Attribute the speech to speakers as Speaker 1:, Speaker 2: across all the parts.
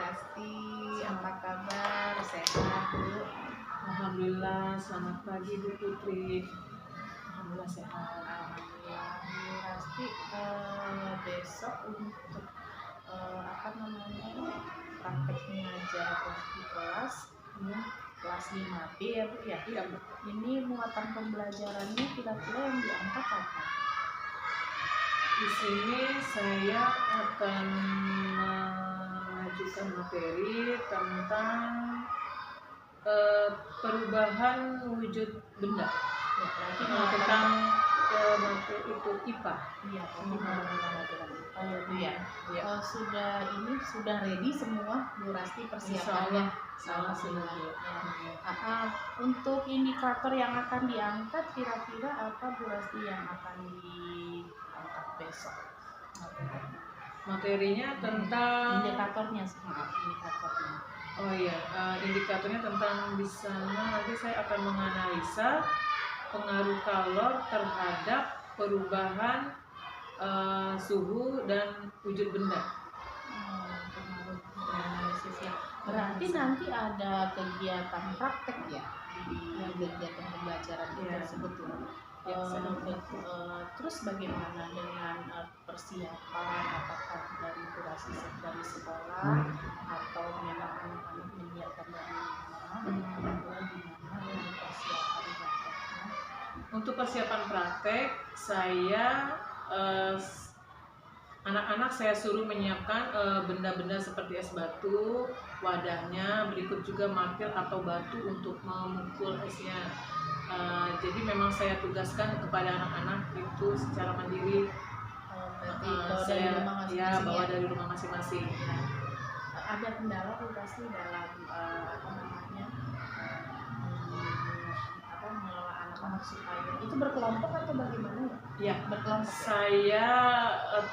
Speaker 1: Rasti, apa kabar? Sehat Bu?
Speaker 2: Alhamdulillah, selamat pagi Bu Putri. Alhamdulillah sehat.
Speaker 1: Alhamdulillah Bu Rasti, besok untuk praktek mengajar di kelas
Speaker 2: Ya,
Speaker 1: kelas 5B ya Bu ya?
Speaker 2: iya Bu.
Speaker 1: Ini muatan pembelajarannya kira-kira yang diangkat apa?
Speaker 2: Di sini saya akan mengajukan materi tentang perubahan wujud benda.
Speaker 1: Ya, berarti
Speaker 2: Tentang materi itu IPA.
Speaker 1: Iya, pembelajaran. Oh iya.
Speaker 2: Ya.
Speaker 1: Sudah ready semua Bu Rasti persiapannya.
Speaker 2: Salah
Speaker 1: Alhamdulillah.
Speaker 2: sudah.
Speaker 1: Ya. Untuk indikator yang akan diangkat kira-kira apa Bu Rasti yang akan diangkat besok?
Speaker 2: Materinya tentang
Speaker 1: Indikatornya.
Speaker 2: Oh iya, indikatornya tentang di sana nanti saya akan menganalisa pengaruh kalor terhadap perubahan suhu dan wujud benda.
Speaker 1: Pengaruh analisis ya. Berarti nanti ada kegiatan praktek ya di kegiatan pembelajaran tersebut ya. Terus bagaimana dengan persiapan, apakah dari durasi dari sekolah atau memang anak-anak menyiapkan dari rumah, gimana dengan persiapan prakteknya?
Speaker 2: Untuk persiapan praktek, anak-anak saya suruh menyiapkan benda-benda seperti es batu, wadahnya, berikut juga martil atau batu untuk memukul esnya. Jadi memang saya tugaskan kepada anak-anak itu secara mandiri. Saya bawa dari rumah masing-masing.
Speaker 1: Ada kendala Bu pasti dalam mengelola anak-anak supaya itu berkelompok atau bagaimana
Speaker 2: Ya,
Speaker 1: berkelompok.
Speaker 2: Saya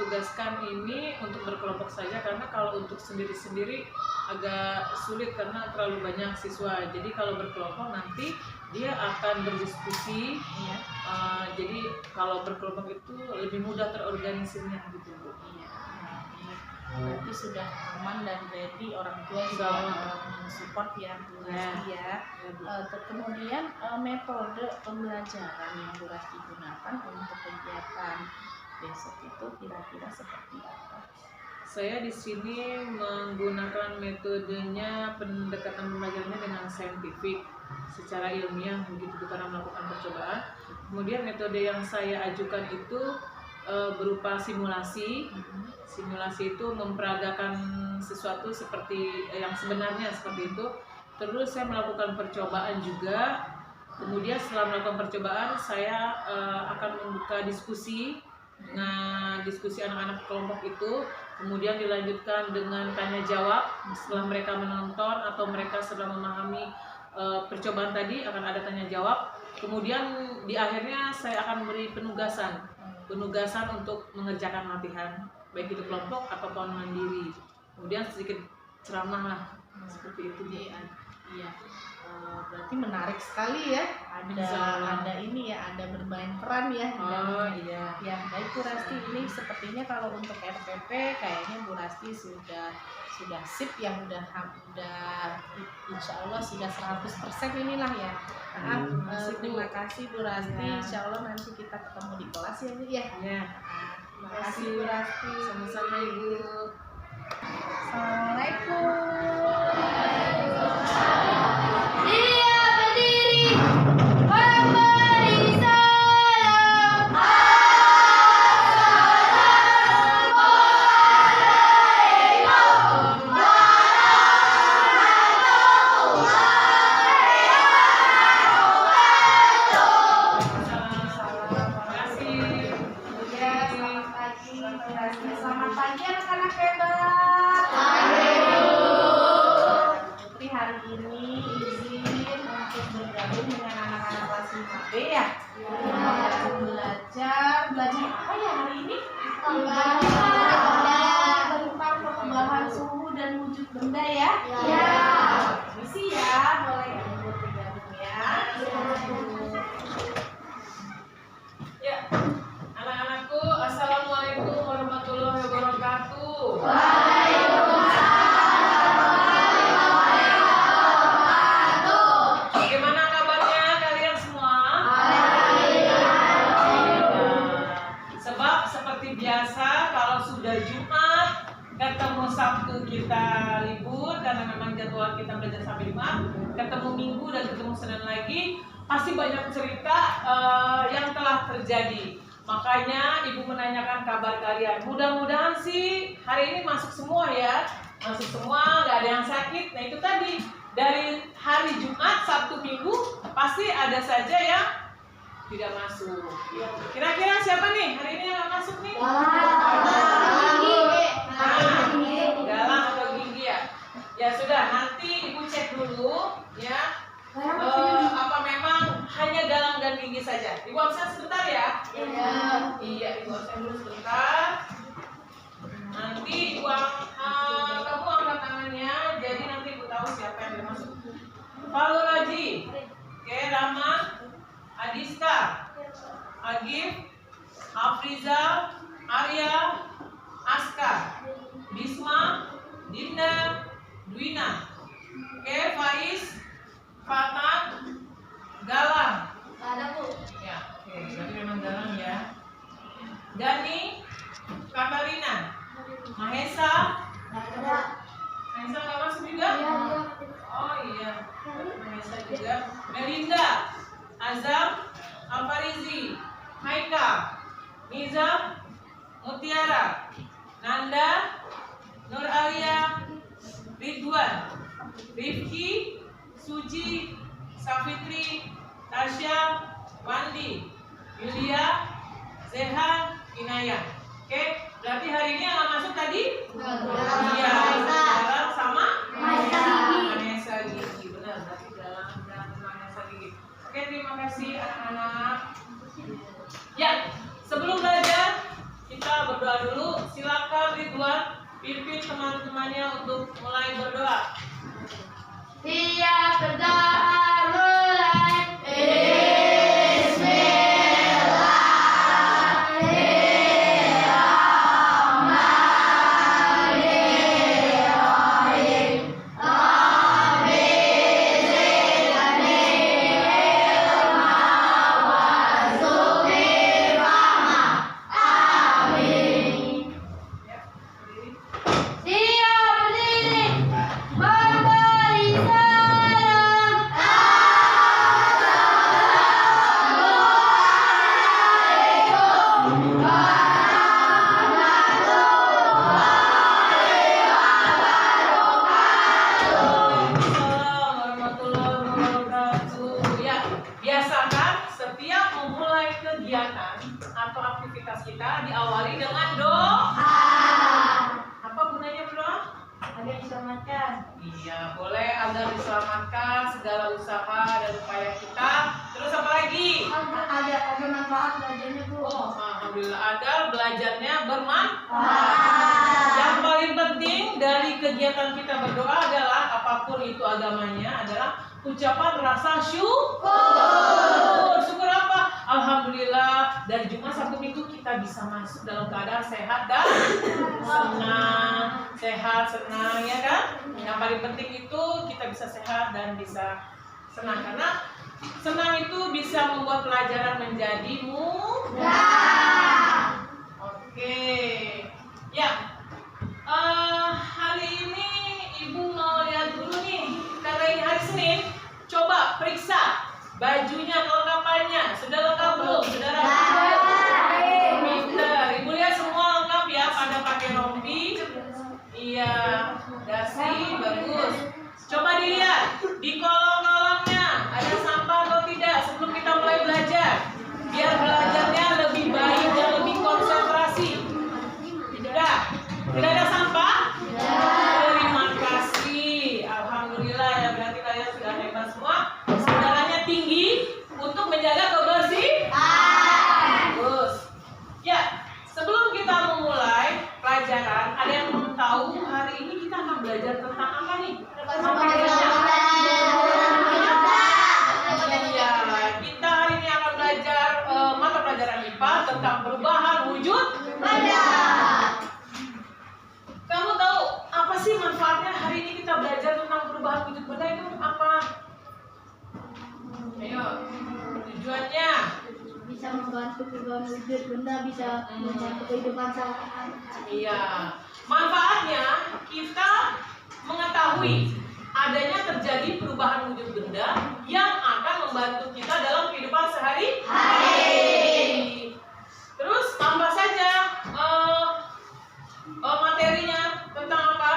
Speaker 2: tugaskan ini untuk berkelompok saja karena kalau untuk sendiri-sendiri agak sulit karena terlalu banyak siswa. Jadi kalau berkelompok nanti dia akan berdiskusi.
Speaker 1: Iya.
Speaker 2: Jadi kalau berkelompok itu lebih mudah terorganisirnya gitu Bu.
Speaker 1: Iya. Berarti sudah aman dan ready, orang tua juga mensupport ya Bu Rasti ya. Kemudian metode pembelajaran yang Bu Rasti gunakan untuk kegiatan besok itu kira-kira seperti apa?
Speaker 2: Saya di sini menggunakan metodenya pendekatan pembelajarannya dengan saintifik, secara ilmiah begitu karena melakukan percobaan. Kemudian metode yang saya ajukan itu berupa simulasi. Simulasi itu memperagakan sesuatu seperti yang sebenarnya seperti itu. Terus saya melakukan percobaan juga. Kemudian setelah melakukan percobaan, saya akan membuka diskusi. Nah, diskusi anak-anak kelompok itu kemudian dilanjutkan dengan tanya jawab. Setelah mereka menonton atau mereka sudah memahami percobaan tadi, akan ada tanya jawab. Kemudian di akhirnya saya akan beri penugasan untuk mengerjakan latihan, baik itu kelompok ataupun mandiri. Kemudian sedikit ceramah lah, seperti itu.
Speaker 1: Iya. Berarti menarik sekali ya. Ada ini ya, ada bermain peran ya.
Speaker 2: Iya.
Speaker 1: Ya, baik Bu Rasti, ini sepertinya kalau untuk RPP kayaknya Bu Rasti sudah sip ya, udah insya Allah sudah 100% inilah ya. Terima kasih Bu Rasti. Insya Allah nanti kita ketemu di kelas ya Bu ya. Terima kasih Bu Rasti.
Speaker 2: Sama-sama Ibu.
Speaker 1: Assalamualaikum. Selamat pagi anak-anak hebat. Putri hari ini izin untuk bergabung dengan anak-anak kelas 5B ya. Belajar apa ya hari ini? Tentang perubahan suhu dan wujud benda ya. Ya. Misi ya, boleh ya bergabung ya.
Speaker 2: Ya, anak-anakku, assalamualaikum warahmatullahi wabarakatuh.
Speaker 1: Waalaikumsalam.
Speaker 2: Sabtu kita libur karena memang jadwal kita belajar sampai Jumat, ketemu Minggu dan ketemu Senin lagi, pasti banyak cerita yang telah terjadi. Makanya Ibu menanyakan kabar kalian. Mudah-mudahan sih hari ini masuk semua ya, masuk semua, nggak ada yang sakit. Nah itu tadi dari hari Jumat, Sabtu, Minggu pasti ada saja yang tidak masuk. Kira-kira siapa nih hari ini yang nggak masuk nih? Galang atau gigi ya? Ya sudah, nanti Ibu cek dulu ya. Apa memang hanya galang dan gigi saja? Ibu absen sebentar ya? Iya, Ibu absen dulu sebentar. Nanti Ibu kamu angkat tangannya, jadi nanti Ibu tahu siapa yang tidak masuk. Falur Raji, oke, Rama, Adiska, Agif, Afrizal, Arya, Aska, Bisma, Dinda, Dwina, oke, Faiz, Fatan, Galang. Ya, oke, berarti memang Galang ya. Gani, Katarina, Mahesa. Mahesa nggak masuk juga? Oh iya, Mahesa juga. Melinda, Azam, Alfarizi, Haika, Nizam, Mutiara, Nanda, Nur Alia, Ridwan, Rifki, Suji, Safitri, Tasya, Wandi, Yulia, Zehan, Inaya. Oke, berarti hari ini yang nggak masuk tadi? Iya, Galang sama Vanessa Gigi. Benar, berarti Galang dan Vanessa Gigi. Oke, terima kasih anak-anak. Ya, sebelum belajar kita berdoa dulu. Silakan Ridwan pimpin teman-temannya untuk mulai berdoa.
Speaker 3: Siap berdoa mulai.
Speaker 2: Atau aktivitas kita diawali dengan doa. Apa gunanya berdoa?
Speaker 3: Agar diselamatkan.
Speaker 2: Iya, boleh agar diselamatkan segala usaha dan upaya kita. Terus apa lagi?
Speaker 3: Ada manfaat belajarnya, Bu.
Speaker 2: Oh, alhamdulillah, agar belajarnya bermanfaat. Yang paling penting dari kegiatan kita berdoa adalah apapun itu agamanya adalah ucapan rasa syukur. Syukur apa? Alhamdulillah dari Jumat Sabtu Minggu kita bisa masuk dalam keadaan sehat dan senang. Sehat, senang ya kan? Yang paling penting itu kita bisa sehat dan bisa senang, karena senang itu bisa membuat pelajaran menjadi mudah. Oke. Ya. Hari ini Ibu mau lihat dulu nih, karena ini hari Senin. Coba periksa bajunya, kelengkapannya sudah lengkap belum? Sudah rapi belum? Pinter. Ibu lihat semua lengkap ya, pada pakai rompi. Iya, dasi bagus. Coba dilihat di kolong-kolongnya ada sampah atau tidak sebelum kita mulai belajar, biar belajarnya lebih baik dan lebih konsentrasi. Sudah? Tidak ada sampah? Terima kasih. Alhamdulillah ya, berarti kalian sudah hebat semua. Saudaranya tinggi untuk menjaga kebersihan. Bagus. Ya, sebelum kita memulai pelajaran, ada yang belum tahu hari ini kita akan belajar tentang apa nih? Iya, kita hari ini akan belajar mata pelajaran IPA tentang perubahan wujud benda. Kamu tahu apa sih manfaatnya hari ini kita belajar tentang perubahan wujud benda itu apa? Ayo, tujuannya
Speaker 3: Bisa membantu perubahan wujud benda, bisa membantu kehidupan sehari-hari.
Speaker 2: iya. Manfaatnya mengetahui adanya terjadi perubahan wujud benda yang akan membantu kita dalam kehidupan sehari-hari. Terus tambah saja materinya tentang apa?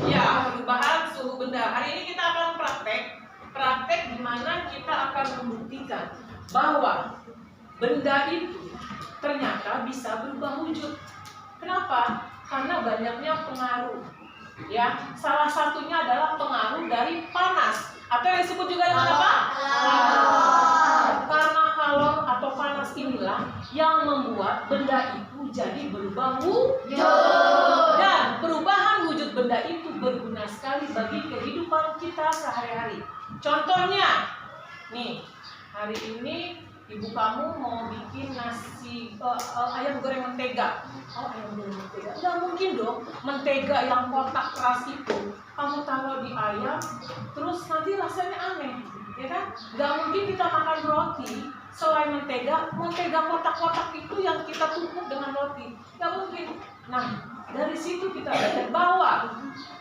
Speaker 2: Ya, perubahan suhu benda. Hari ini kita akan praktek di mana kita akan membuktikan bahwa benda itu ternyata bisa berubah wujud. Kenapa? Karena banyaknya pengaruh. Ya, salah satunya adalah pengaruh dari panas atau yang disebut juga dengan apa? Karena kalor atau panas inilah yang membuat benda itu jadi berubah wujud. Dan perubahan wujud benda itu berguna sekali bagi kehidupan kita sehari-hari. Contohnya, nih, hari ini ibu kamu mau bikin nasi ayam goreng mentega. Oh, ayam goreng mentega. Nggak mungkin dong, mentega yang kotak keras itu kamu taruh di ayam, terus nanti rasanya aneh, ya kan? Nggak mungkin kita makan roti selain mentega kotak-kotak itu yang kita tumpuk dengan roti. Nggak mungkin. Nah, dari situ kita belajar bahwa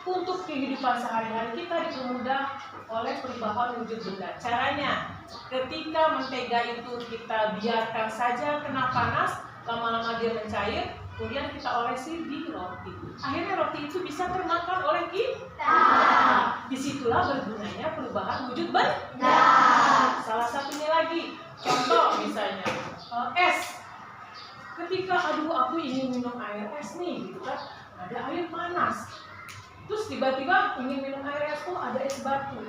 Speaker 2: untuk kehidupan sehari-hari kita dipermudah oleh perubahan wujud benda. Caranya, ketika mentega itu kita biarkan saja kena panas, lama-lama dia mencair, kemudian kita olesi di roti. Akhirnya roti itu bisa termakan oleh kita. Disitulah bergunanya perubahan wujud benda. Salah satunya lagi, contoh misalnya es. Ketika aku ingin minum air es nih, gitu kan, ada air panas. Terus tiba-tiba ingin minum air es, ada es batu.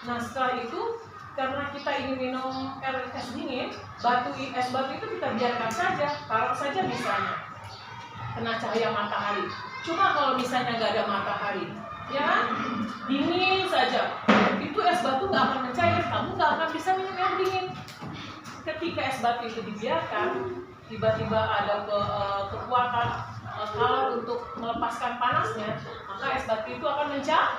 Speaker 2: Nah, setelah itu karena kita ingin minum air es dingin, es batu itu kita biarkan saja, taruh saja misalnya kena cahaya matahari. Cuma kalau misalnya nggak ada matahari, ya dingin saja, itu es batu nggak akan mencair, kamu nggak akan bisa minum air dingin. Ketika es batu itu dibiarkan, tiba-tiba ada kekuatan kalor untuk melepaskan panasnya, maka es batu itu akan mencair.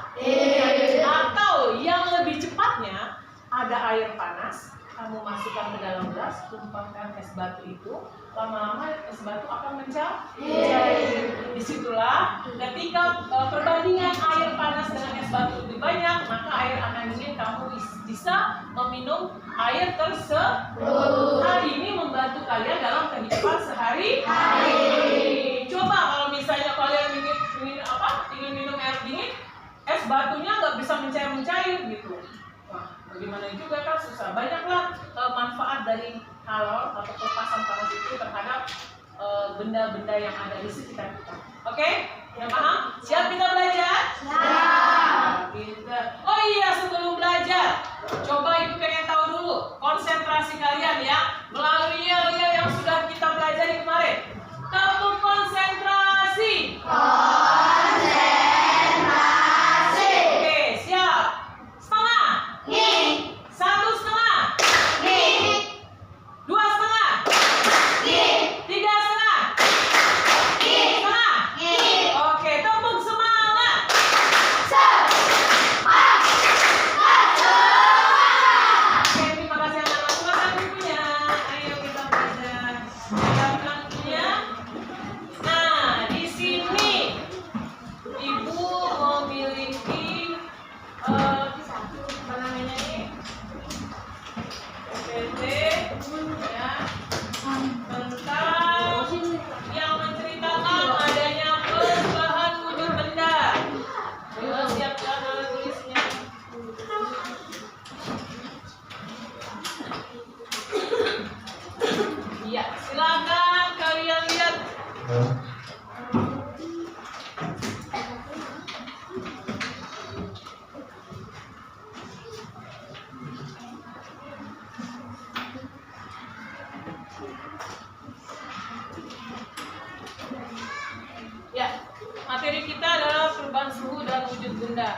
Speaker 2: Atau yang lebih cepatnya, ada air panas, kamu masukkan ke dalam gelas, tumpahkan es batu itu, lama-lama es batu akan mencair. Disitulah ketika perbandingan air panas dengan es batu lebih banyak, maka air akan dingin, kamu bisa meminum air tersebut. Hal ini membantu kalian dalam kehidupan sehari-hari. Coba kalau misalnya kalian ingin minum air dingin, es batunya nggak bisa mencair gitu. Wah, bagaimana juga kan susah. Banyaklah manfaat dari kalor atau pelepasan panas itu terhadap benda-benda yang ada di sekitar kita. Oke? Yang paham? Siap kita belajar? Siap. Oh iya, sebelum belajar, coba ibu pengen tahu dulu konsentrasi kalian ya melalui yel-yel yang sudah kita pelajari kemarin. Tepuk konsentrasi. Oke, siap. Setengah. Satu setengah. Dua setengah. Tiga setengah. Setengah. Oke, tepuk semangat. Oke, terima kasih anak-anak. Silakan bukunya. Ayo kita belajar. Silakan bukunya. Nah, di sini ibu memiliki apa namanya ini? PPT ya, tentang yang menceritakan adanya perubahan wujud benda. Ayo siapkan alat tulisnya. Iya, silakan kalian lihat. Ya, materi kita adalah perubahan suhu dan wujud benda.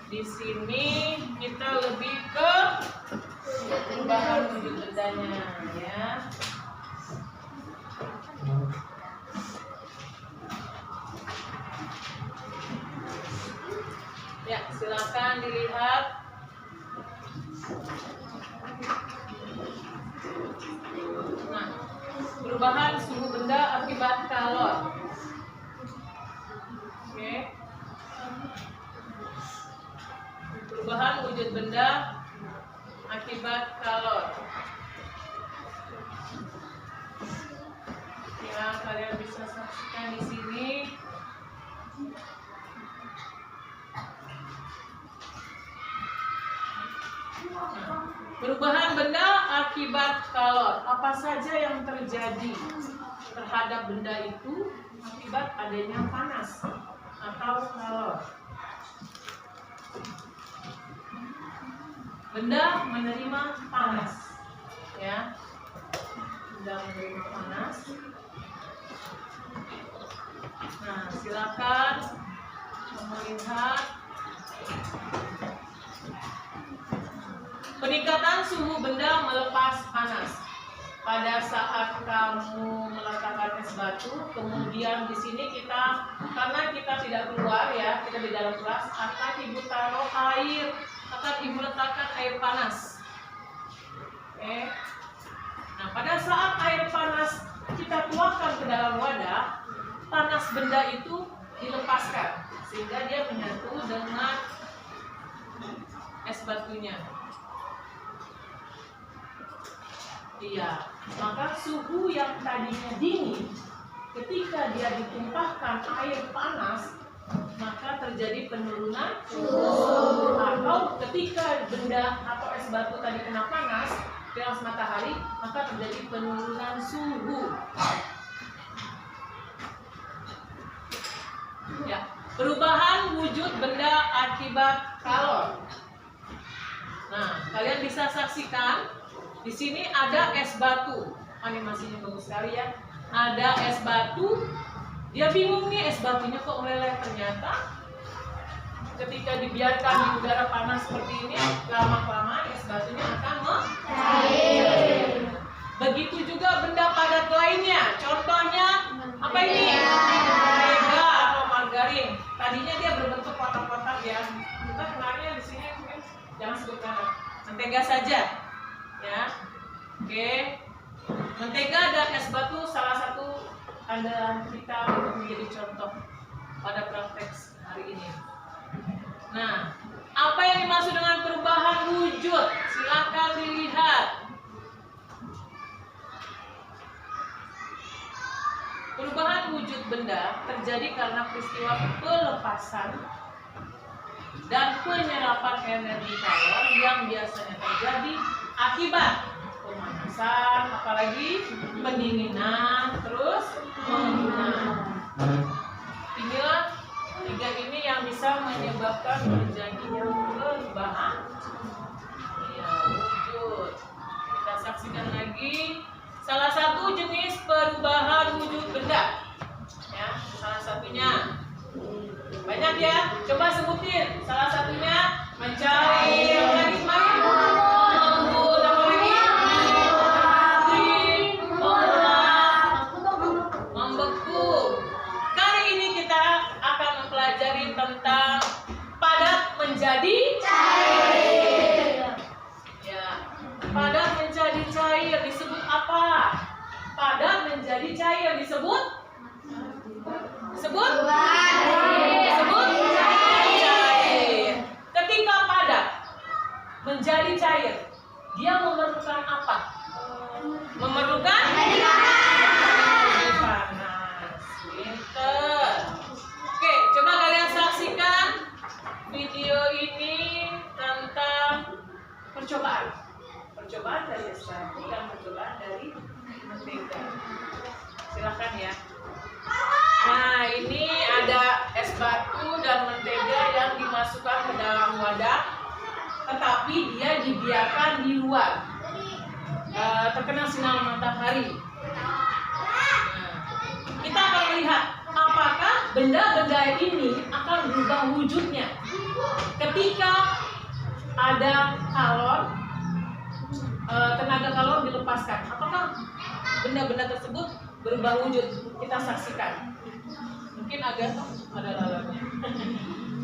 Speaker 2: Di sini kita lebih ke perubahan wujud bendanya, ya. Ya, silakan dilihat. Nah, perubahan suhu benda akibat kalor. Oke. Perubahan wujud benda akibat kalor. Ya, kalian bisa saksikan di sini. Perubahan benda akibat kalor. Apa saja yang terjadi terhadap benda itu akibat adanya panas atau kalor? Benda menerima panas, ya. Benda menerima panas. Nah, silakan melihat peningkatan suhu benda melepas panas. Pada saat kamu meletakkan es batu, kemudian di sini kita, karena kita tidak keluar ya, kita di dalam kelas, akan ibu taruh air, akan ibu letakkan air panas. Oke. Nah, pada saat air panas kita tuangkan ke dalam wadah, panas benda itu dilepaskan sehingga dia menyatu dengan es batunya. Iya, maka suhu yang tadinya dingin ketika dia ditumpahkan air panas, maka terjadi penurunan suhu. Atau ketika benda atau es batu tadi kena panas di atas matahari, maka terjadi penurunan suhu. Ya, perubahan wujud benda akibat kalor. Nah, kalian bisa saksikan di sini ada es batu. Animasinya bagus sekali ya. Ada es batu. Dia bingung nih, es batunya kok meleleh. Ternyata ketika dibiarkan di udara panas seperti ini, lama-kelamaan es batunya akan mencair. Begitu juga benda padat lainnya. Contohnya apa ini? Mentega atau margarin. Tadinya dia berbentuk kotak-kotak ya. Kita kenalnya di sini mungkin jangan sebutkan mentega saja. Ya, oke. Mentega dan es batu salah satu andalan kita untuk menjadi contoh pada praktek hari ini. Nah, apa yang dimaksud dengan perubahan wujud? Silakan dilihat. Perubahan wujud benda terjadi karena peristiwa pelepasan dan penyerapan energi kalor yang biasanya terjadi akibat pemanasan, apalagi pendinginan, terus pendinginan. Inilah tiga ini yang bisa menyebabkan terjadinya perubahan wujud. Kita saksikan lagi salah satu jenis perubahan wujud benda. Ya, salah satunya banyak ya. Coba sebutin. Salah satunya mencair, lagi kemarin tentang padat menjadi cair. Ya, padat menjadi cair disebut apa? Padat menjadi cair disebut cair. Ketika padat menjadi cair, dia memerlukan apa? Memerlukan panas. Pinter. Oke, coba kalian saksikan video ini tentang percobaan dari es batu dan percobaan dari mentega. Silakan ya. Nah, ini ada es batu dan mentega yang dimasukkan ke dalam wadah, tetapi dia dibiarkan di luar, terkena sinar matahari. Nah, kita akan melihat apakah benda-benda ini akan berubah wujudnya ketika ada kalor, tenaga kalor dilepaskan. Apakah benda-benda tersebut berubah wujud? Kita saksikan. Mungkin agak ada lalatnya.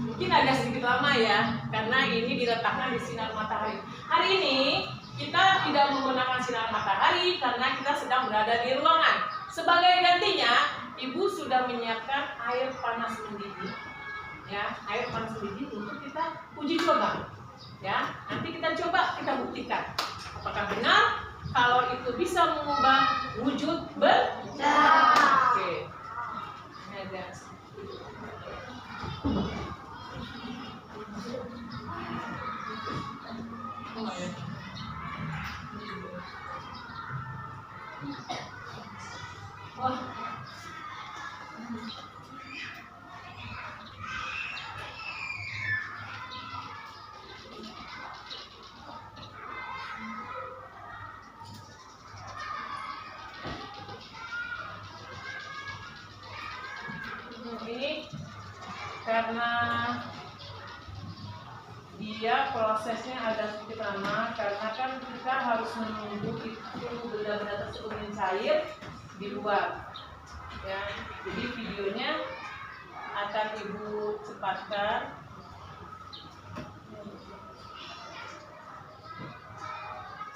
Speaker 2: Mungkin agak sedikit lama ya, karena ini diletakkan di sinar matahari. Hari ini kita tidak menggunakan sinar matahari karena kita sedang berada di ruangan. Sebagai gantinya, Ibu sudah menyiapkan air panas mendidih, ya, air panas mendidih untuk kita uji coba. Ya, nanti kita coba kita buktikan apakah benar kalau itu bisa mengubah wujud benda. Oke. Ini ada. Wah. Ini karena dia prosesnya agak sedikit lama karena kan kita harus menunggu itu benda-benda tersebut mencair di luar ya. Jadi videonya akan ibu cepatkan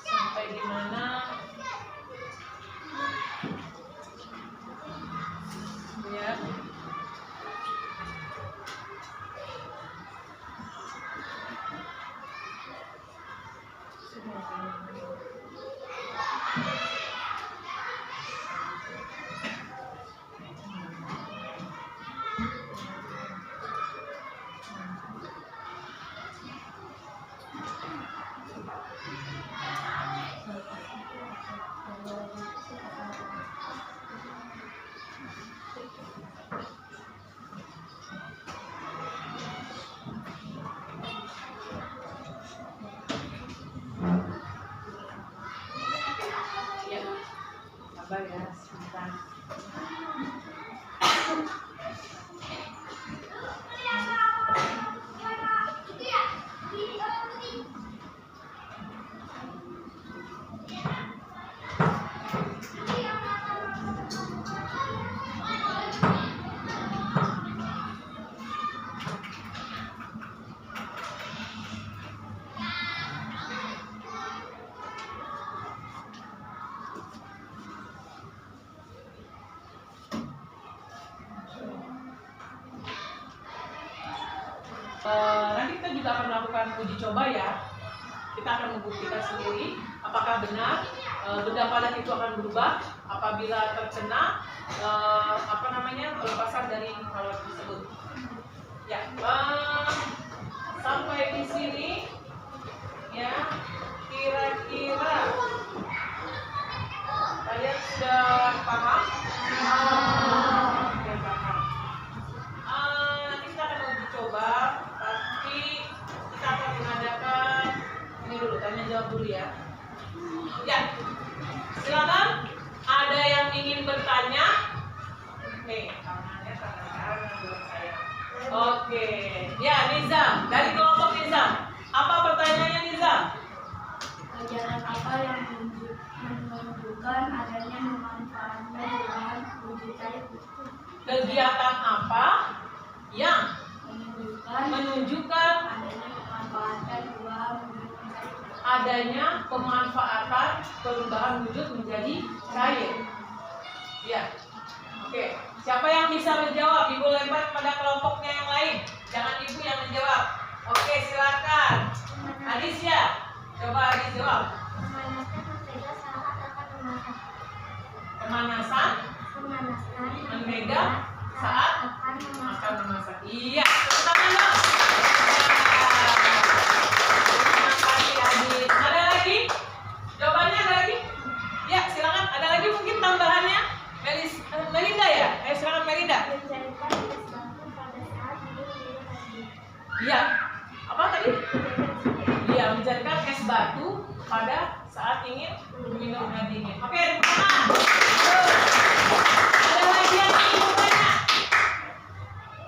Speaker 2: sampai di mana ya. Sabar ya, sebentar. Nanti kita juga akan melakukan uji coba ya. Kita akan membuktikan sendiri apakah benar benda padat itu akan berubah apabila terkena pelepasan dari kalori tersebut. Ya, sampai di sini ya kira-kira kalian sudah paham? Oke, paham. Nanti kita akan uji coba. Kita akan mengadakan ini dulu, tanya jawab dulu ya. Ya, silakan. Ada yang ingin bertanya? Nih, tangannya tangan buat saya. Oke, ya Nizam dari kelompok Nizam. Apa pertanyaannya Nizam?
Speaker 3: Kegiatan apa yang menunjukkan adanya memanfaatkan bahan wujud cair?
Speaker 2: Kegiatan apa yang menunjukkan adanya pemanfaatan perubahan wujud menjadi cair? Ya, oke. Siapa yang bisa menjawab? Ibu lempar pada kelompoknya yang lain. Jangan ibu yang menjawab. Oke, silakan. Adis ya, coba Adis jawab. Pemanasan mentega saat akan memasak. Iya, tepuk tangan dong. Terima kasih Adit. Ada lagi? Jawabannya ada lagi? Ya, silakan. Ada lagi mungkin tambahannya? Melinda ya? Silakan Melinda. Iya. Apa tadi? Iya, menjadikan es batu pada saat ingin minum air dingin. Oke, tepuk tangan. Ada lagi yang ingin bertanya?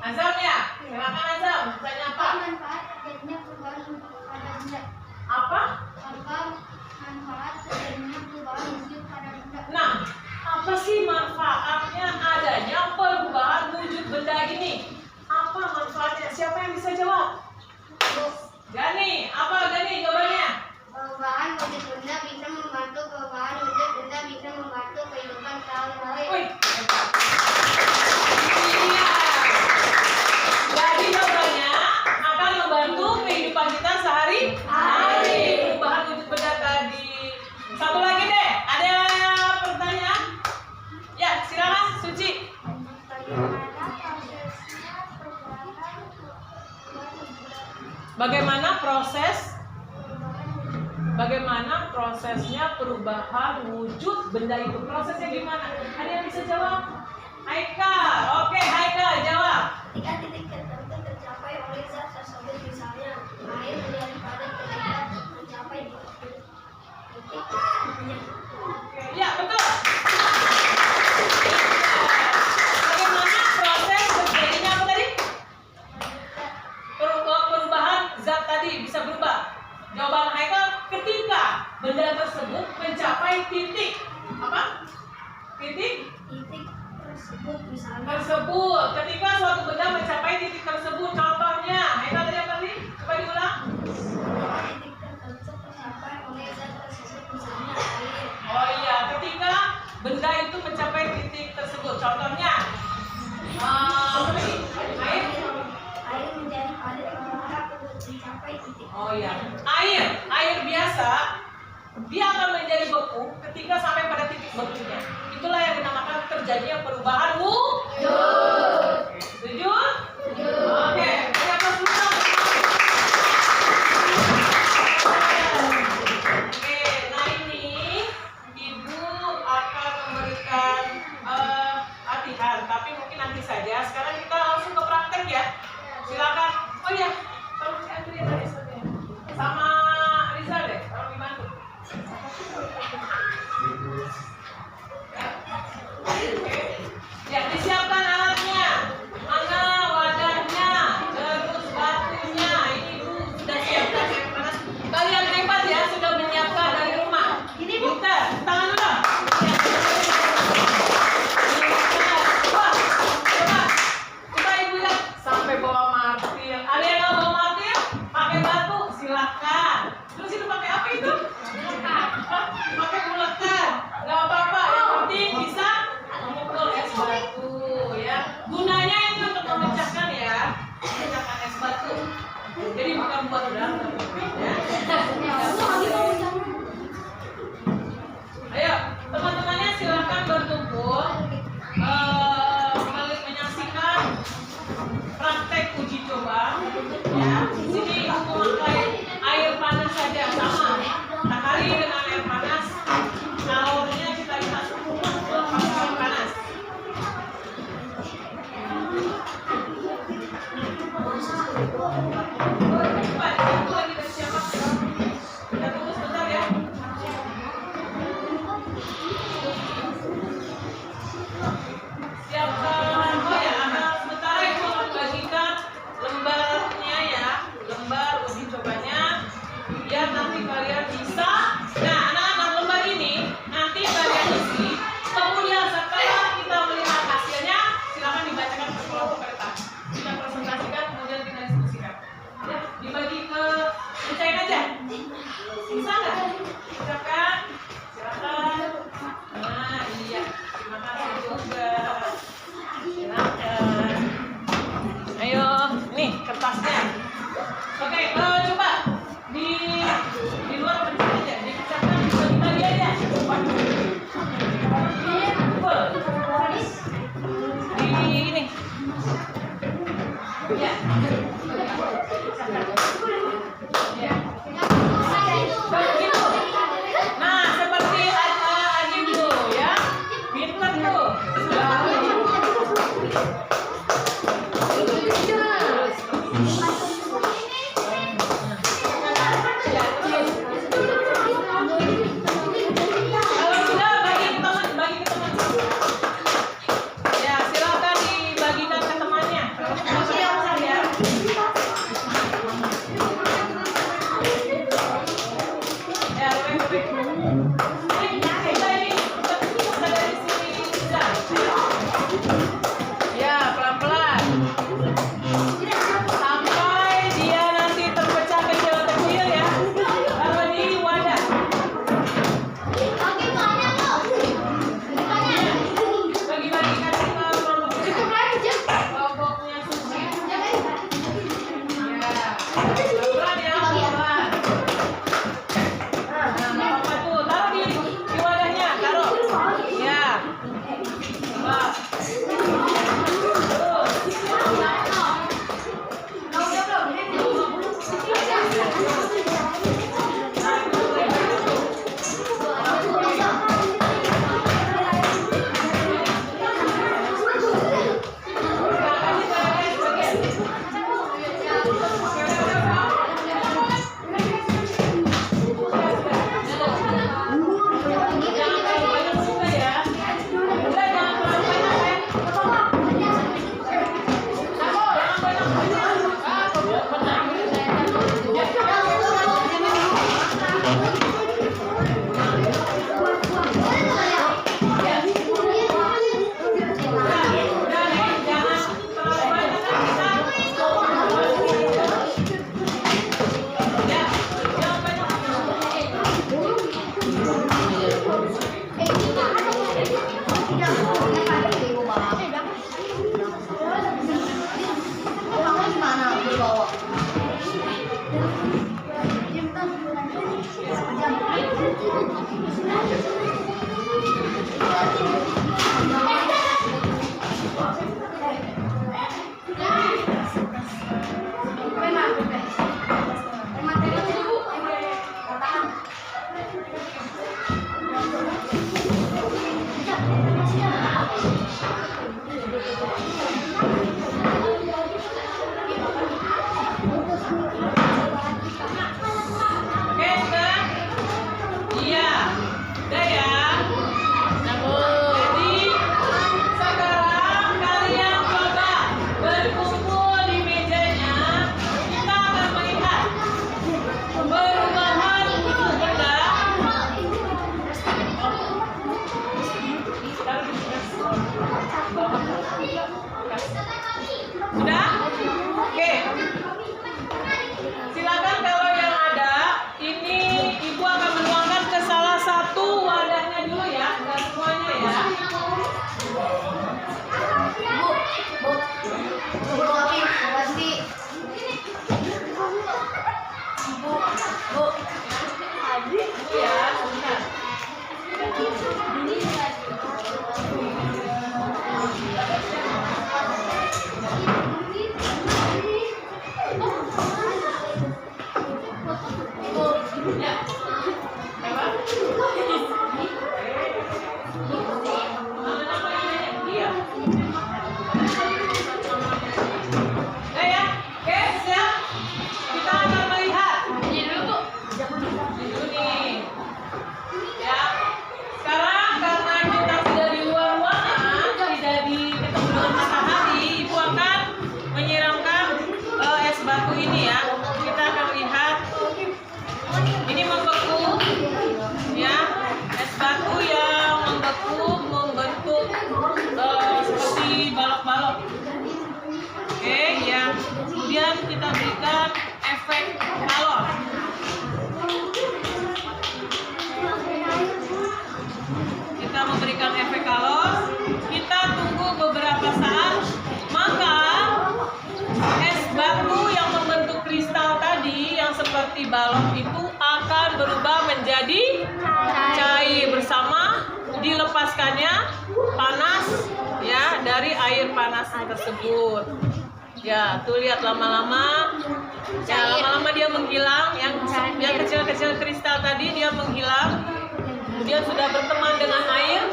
Speaker 2: Azam ya? Silakan Azam. Bertanya apa?
Speaker 3: Manfaat terjadinya perubahan wujud pada benda.
Speaker 2: Apa?
Speaker 3: Manfaat terjadinya perubahan wujud pada benda.
Speaker 2: Nah, apa sih manfaatnya adanya perubahan wujud benda ini? Apa manfaatnya? Siapa yang bisa jawab? Gani, apa Gani jawabannya?
Speaker 3: Perubahan wujud benda bisa membantu perubahan wujud benda bisa membantu kehidupan sehari-hari.
Speaker 2: Wih, hebat. Iya. Jadi jawabannya akan membantu kehidupan kita sehari-hari. Bagaimana prosesnya perubahan wujud benda itu? Prosesnya gimana? Ada yang bisa jawab? Haikal, oke Haikal jawab.
Speaker 3: Ketika titik tertentu tercapai oleh zat tersebut, misalnya air menjadi padat ketika mencapai titik
Speaker 2: Ya betul. Bagaimana proses terjadinya apa tadi? Perubahan zat tadi bisa berubah. Jawaban Haikal, ketika benda tersebut mencapai titik apa? Titik
Speaker 3: tersebut, misalnya
Speaker 2: tersebut. Ketika suatu benda mencapai titik tersebut, contohnya Haikal tadi apa tadi? Coba diulang.
Speaker 3: titik tertentu tercapai oleh zat tersebut, misalnya air.
Speaker 2: Oh iya, ketika benda itu mencapai titik tersebut, contohnya apa tadi?
Speaker 3: Air menjadi padat ketika mencapai titik.
Speaker 2: Oh iya, air biasa dia akan menjadi beku ketika sampai pada titik bekunya. Itulah yang dinamakan terjadinya perubahan wujud. Setuju? Oke, siapa sudah? Oke, nah ini Ibu akan memberikan latihan, tapi mungkin nanti saja. Sekarang kita langsung ke praktek ya. Silakan. Oh iya, tolong diambil ya tadi sama Rizal deh, tolong dibantu. Ya, disiapkan alatnya. Mana wadahnya, terus batunya. Ini Bu sudah siapkan air panas. Kalian hebat ya, sudah menyiapkan dari rumah. Ini Bu, tangan dulu. Wah, coba Ibu lihat sampai bawa martil. Ada yang nggak bawa martil? Pakai batu, silakan. Terus itu pakai apa itu? Pakai bulekan. Nggak apa-apa, yang penting bisa memukul es batu ya. Gunanya itu untuk memecahkan ya, memecahkan es batu. Jadi bukan buat berantem ya. Ayo, teman-temannya silakan berkumpul menyaksikan praktek uji coba ya. Di sini Ibu memakai air panas saja sama. Takari dengan air panas. Kalornya kita lihat pakai panas. Cepat, itu lagi dari siapa? Kita tunggu sebentar ya. Siapkan. Oh ya, sementara Ibu akan bagikan lembarnya ya, lembar uji cobanya. Biar nanti kalian bisa. Nah, anak-anak, lembar ini nanti kalian isi. Kemudian setelah kita melihat hasilnya, silakan dibacakan ke kelompok kertas. Kita presentasikan, kemudian kita diskusikan. Ya, dibagi ke pecahin aja. Bisa nggak? Silakan. Silakan. Nah, iya. Terima kasih juga. Silakan. Ayo, nih kertasnya. Oke, coba di luar pencet aja, dipecahkan bagi-bagi aja. Di ini. Ya. Ya. Begitu. Nah, seperti Adib tuh ya. Pintar tuh. Kalau sudah bagi ke teman. Ya, silakan dibagikan ke temannya. Ya. Ya, robek. Kita ini kita dari sini bisa. Ya, pelan-pelan. Sampai dia nanti terpecah kecil-kecil ya. Taruh di wadah. Bagi-bagi kasih ke kelompoknya Susi. Ya, pelan ya, pelan. Nah, nggak apa-apa tuh. Taruh di wadahnya, taruh. Ya. Coba. Terus. Sudah? Oke. Silakan kalau yang ada, ini Ibu akan menuangkan ke salah satu wadahnya dulu ya, nggak semuanya ya. Ya, sebentar. Kemudian kita berikan efek kalor. Kita memberikan efek kalor. Kita tunggu beberapa saat. Maka es batu yang membentuk kristal tadi yang seperti balok itu akan berubah menjadi cair bersama dilepaskannya panas ya dari air panas tersebut. Ya, tuh lihat lama-lama, ya lama-lama dia menghilang. Yang kecil-kecil kristal tadi dia menghilang, kemudian sudah berteman dengan air,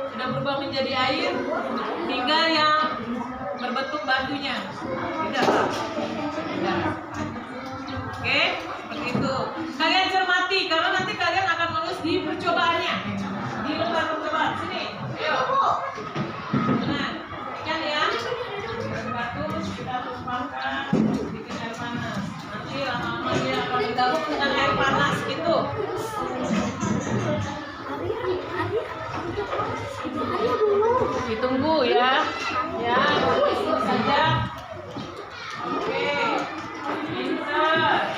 Speaker 2: sudah berubah menjadi air, hingga yang berbentuk batunya. Tidak, ya. Oke, seperti itu. Kalian cermati, karena nanti kalian akan lulus di percobaannya, di lembar percobaan. Sini, ayo. Nah, ikan ya. Batu kita tumpahkan bikin air panas. Nanti lama-lama dia akan bergabung dengan air panas gitu. Ditunggu ya. Ya, itu saja. Oke. Pintar.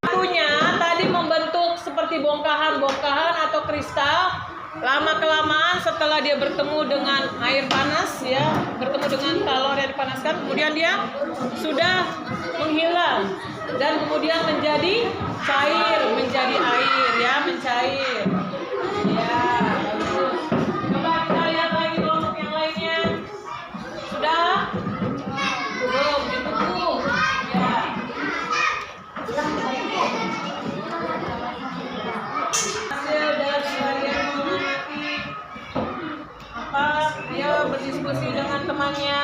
Speaker 2: Batunya tadi membentuk seperti bongkahan-bongkahan atau kristal. Lama-kelamaan setelah dia bertemu dengan air panas ya, bertemu dengan kalor yang dipanaskan, kemudian dia sudah menghilang dan kemudian menjadi cair, menjadi air ya, mencair. Ya, bagus. Coba kita lihat lagi kelompok yang lainnya. Sudah? Belum, ditunggu. Ya. Hasil dari kalian mengamati apa? Dia berdiskusi dengan temannya.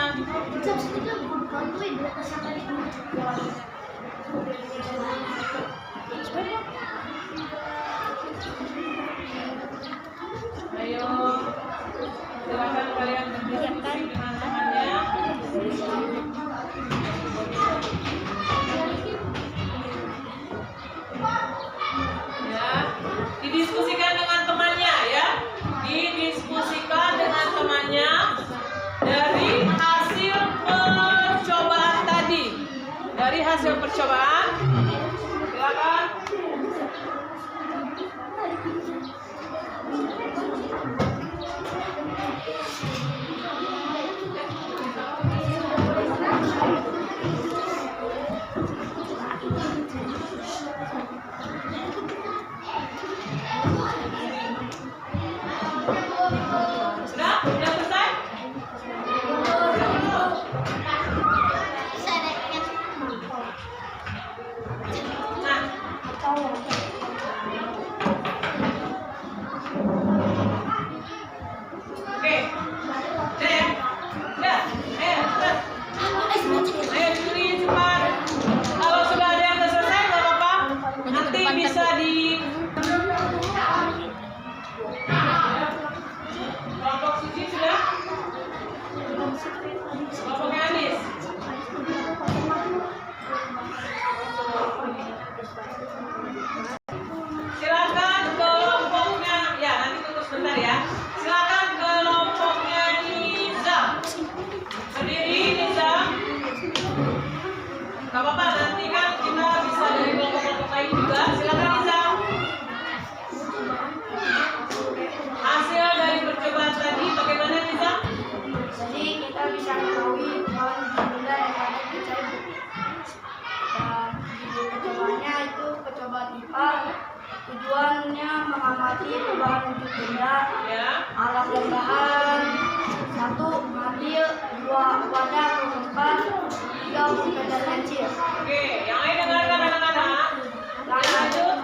Speaker 2: dari hasil percobaan, silakan. Sudah selesai? Oke. Ayo curi cepat. Kalau sudah ada yang selesai nggak apa-apa. Nanti bisa di kelompok Suci sudah. Kelompoknya Anis. Silakan kelompoknya. Ya nanti tunggu sebentar ya. Silakan kelompoknya Nizam. Sendiri Nizam. Gak apa-apa, nanti kan kita bisa dari kelompok-kelompok lain juga. Silakan Nizam. Hasil dari percobaan tadi bagaimana Nizam?
Speaker 3: Jadi kita bisa mengetahui perubahan benda yang ada di cair. Dan di percobaannya itu percobaan IPA. Tujuannya mengamati perubahan wujud benda,
Speaker 2: Ya.
Speaker 3: alat dan bahan. 1. Mengambil 2. Wadah atau tempat. 3. Pulpen dan pensil.
Speaker 2: Oke, yang lain dengarkan anak-anak.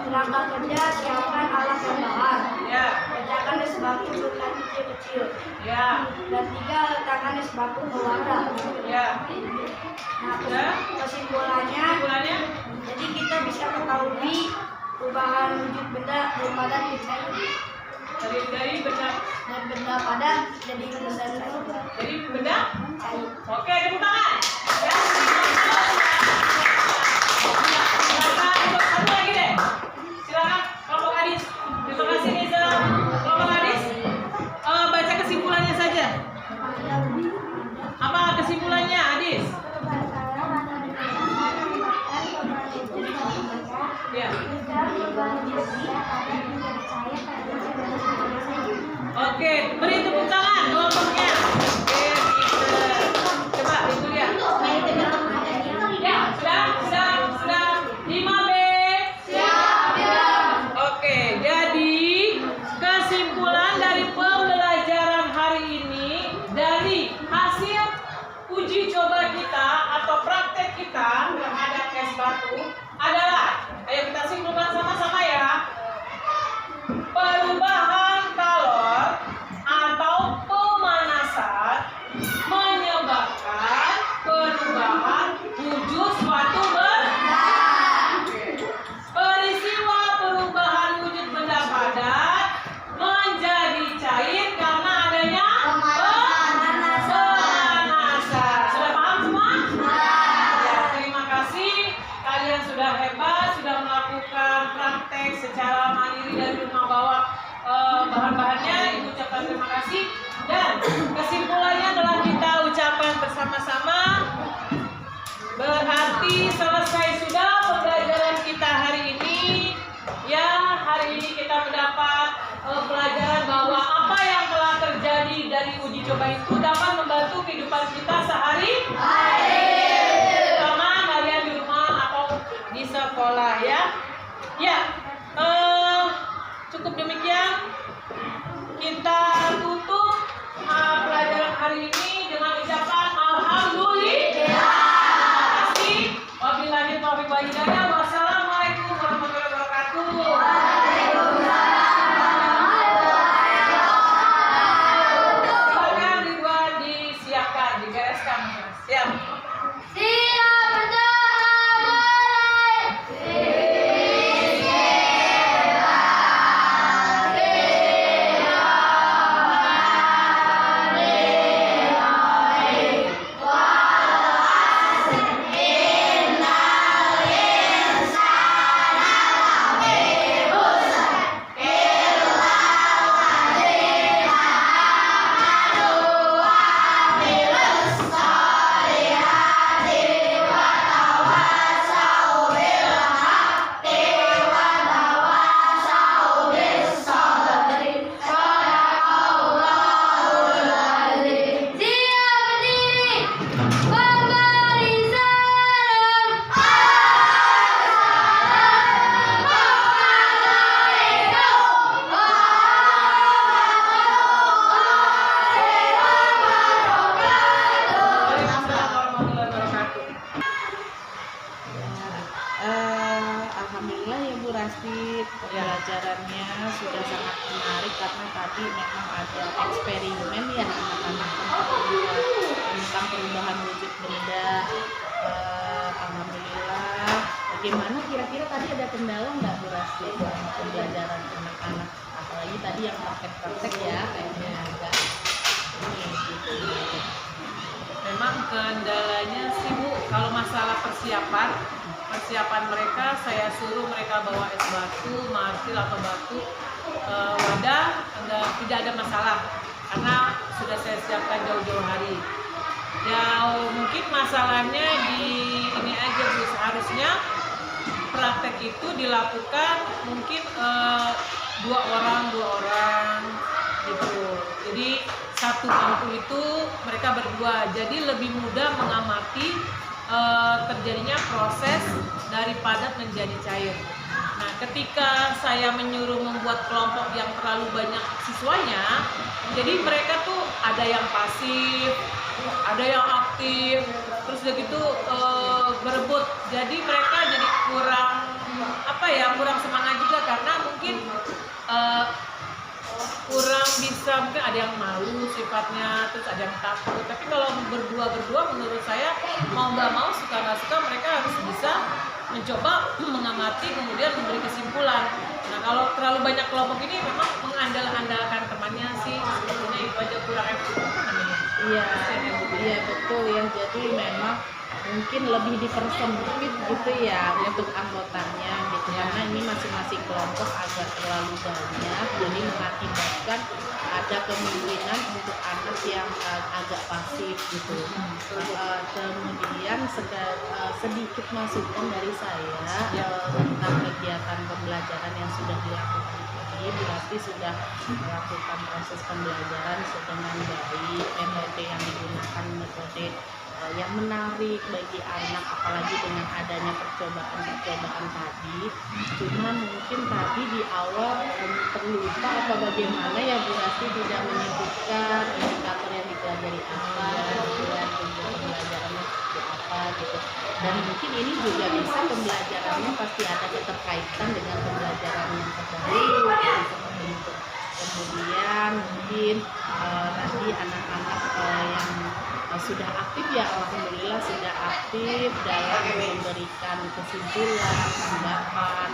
Speaker 3: Langkah kerja, siapkan alat dan bahan.
Speaker 2: Ya.
Speaker 3: Kerjakan es batu dengan kecil-kecil.
Speaker 2: Ya.
Speaker 3: Dan 3. Letakkan es batu ke wadah.
Speaker 2: Ya.
Speaker 3: Nah,
Speaker 2: Ya.
Speaker 3: kesimpulannya,
Speaker 2: Kesimpulannya?
Speaker 3: jadi kita bisa mengetahui perubahan wujud benda dari padat ke cair,
Speaker 2: Dari benda.
Speaker 3: dan benda padat jadi benda
Speaker 2: Jadi benda.
Speaker 3: cair.
Speaker 2: Oke, tepuk tangan. Ya. Silakan untuk satu lagi deh. Silakan kelompok Adis. Terima kasih Niza. Kelompok Adis. Baca kesimpulannya saja. Apa kesimpulannya Adis? Ya. Oke, beri tepuk tangan kelompoknya. Oke, pinter. Coba itu dia. Ya, sudah. 5B. Oke, jadi kesimpulan dari pembelajaran hari ini dari hasil uji coba kita atau praktek kita terhadap es batu adalah, ayo kita simpulkan sama-sama ya. Perubahan kalor atau pemanasan menyebabkan perubahan wujud suatu benda. Peristiwa perubahan wujud benda padat menjadi cair karena adanya pemanasan. Sudah paham semua? Ya, terima kasih. Kalian sudah hebat, sudah melakukan praktek secara mandiri dari rumah, bawa bahan-bahannya. Ibu ucapkan terima kasih. Dan kesimpulannya adalah kita ucapkan bersama-sama. Berarti selesai sudah pembelajaran kita hari ini. Ya, hari ini kita mendapat pelajaran bahwa apa yang telah terjadi dari uji coba itu dapat membantu kehidupan kita sehari-hari. Terutama kalian di rumah atau di sekolah ya. Ya, cukup demikian. Kita tutup pelajaran hari ini dengan ucapan alhamdulillah. Terima kasih. Wabillahi taufiq wal hidayah. Wassalamualaikum warahmatullahi wabarakatuh. Silakan Ridwan disiapkan, dibereskan. Siap.
Speaker 1: Bu Rasti, pembelajarannya sudah sangat menarik karena tadi memang ada eksperimen ya anak-anak tentang perubahan wujud benda. Alhamdulillah. Bagaimana kira-kira tadi ada kendala nggak Bu Rasti selama pembelajaran anak-anak? Apalagi tadi yang praktek-praktek ya kayaknya agak ini gitu.
Speaker 2: Memang kendalanya sih Bu, kalau masalah persiapan mereka, saya suruh mereka bawa es batu, martil atau batu, wadah, tidak ada masalah karena sudah saya siapkan jauh-jauh hari. Ya mungkin masalahnya di ini aja Bu, seharusnya praktek itu dilakukan mungkin 2 orang gitu. Jadi satu bangku itu mereka berdua, jadi lebih mudah mengamati terjadinya proses daripada menjadi cair. Nah, ketika saya menyuruh membuat kelompok yang terlalu banyak siswanya, jadi mereka tuh ada yang pasif, ada yang aktif, terus udah gitu berebut. Jadi mereka jadi kurang semangat juga karena mungkin kurang bisa, mungkin ada yang malu sifatnya, terus ada yang takut. Tapi kalau berdua menurut saya mau nggak mau, suka nggak suka, mereka harus bisa mencoba mengamati kemudian memberi kesimpulan. Nah, kalau terlalu banyak kelompok ini memang mengandalkan temannya sih, sebetulnya itu aja kurang efektif namanya.
Speaker 1: Iya betul ya. Jadi memang mungkin lebih dipersempit gitu ya untuk anggotanya gitu, karena ini masing-masing kelompok agak terlalu banyak, jadi mengakibatkan ada kemungkinan untuk anak yang agak pasif gitu. Kemudian sedikit masukan dari saya tentang kegiatan pembelajaran yang sudah dilakukan ini. Berarti sudah melakukan proses pembelajaran dengan baik, metode yang digunakan metode yang menarik bagi anak, apalagi dengan adanya percobaan tadi. Cuma mungkin tadi di awal terlupa apa bagaimana ya Bu Rasti tidak menyebutkan indikator yang dipelajari apa, tujuan pembelajarannya seperti apa gitu. Dan mungkin ini juga bisa pembelajarannya pasti ada keterkaitan dengan pembelajaran yang terdahulu gitu, seperti itu. Kemudian mungkin nanti anak-anak yang sudah aktif ya, alhamdulillah sudah aktif dalam memberikan kesimpulan, tanggapan.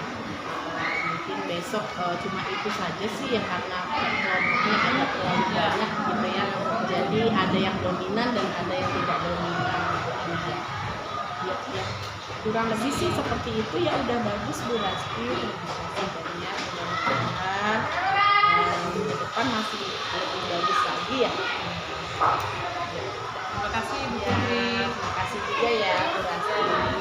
Speaker 1: Mungkin besok cuma itu saja sih ya, karena kelompoknya ada terlalu banyak gitu ya. Jadi ada yang dominan dan ada yang tidak dominan gitu. Ya, kurang lebih sih seperti itu ya, udah bagus Bu Rasti. Terima kasih banyak, mudah-mudahan ke depan masih lebih bagus lagi ya.
Speaker 2: Terima kasih Bu Putri.
Speaker 1: Terima kasih juga ya Bu Rasti.